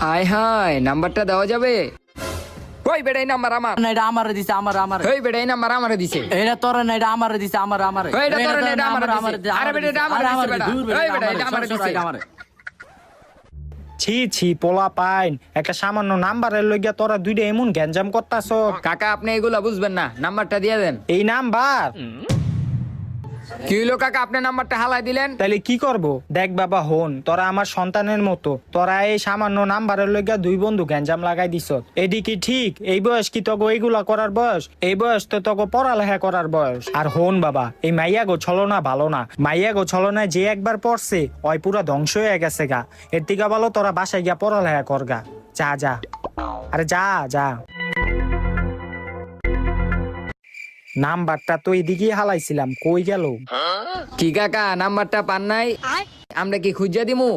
High high নাম্বারটা দেওয়া যাবে? কই বেড়াই নাম্বার আমার না এটা আমারে দিছে আমার কই বেড়াই নাম্বার আমারে দিছে। এটা তোর না এটা আমারে দিছে আমার কই এটা তোর না এটা আমারে দিছে। আরে বেটা এটা আমারে দিছে বেটা। কই বেটা এটা আমারে দিছে। ছি ছি পোলা পাইন একটা সামান্য নাম্বারের লইগা তোরা দুইটা এমন গ্যাঞ্জাম করতাছ। কাকা আপনি এগুলা বুঝবেন না, নাম্বারটা দিয়ে দেন। এই নাম্বার কি হলো কাকা, আপনি নাম্বারটা হালাই দিলেন? তাইলে কি করব? দেখ বাবা হন, তোরা আমার সন্তানের মতো, তোরা এই সামান্য নাম্বারের লইগা দুই বন্ধু গ্যাঞ্জাম লাগাই দিছ। এডি কি ঠিক? এই বয়স কি তোকে এইগুলা করার বয়স? এই বয়স তো তোকে পড়ালেখা করার বয়স। আর হন বাবা, এই মাইয়া গো ছলনা ভালো না। মাইয়া গো ছলনায় যে একবার পড়ছে ওই পুরা ধ্বংস হয়ে গেছে গা। এর থেকে ভালো তোরা বাসায় গিয়া পড়ালেখা কর গা। যা যা, আরে যা যা। নাম্বারটা তো এদিকে হালাইছিলাম, কই গেল? কি কাকা নাম্বারটা পান নাই? আমরা কি খুঁজা দিমু?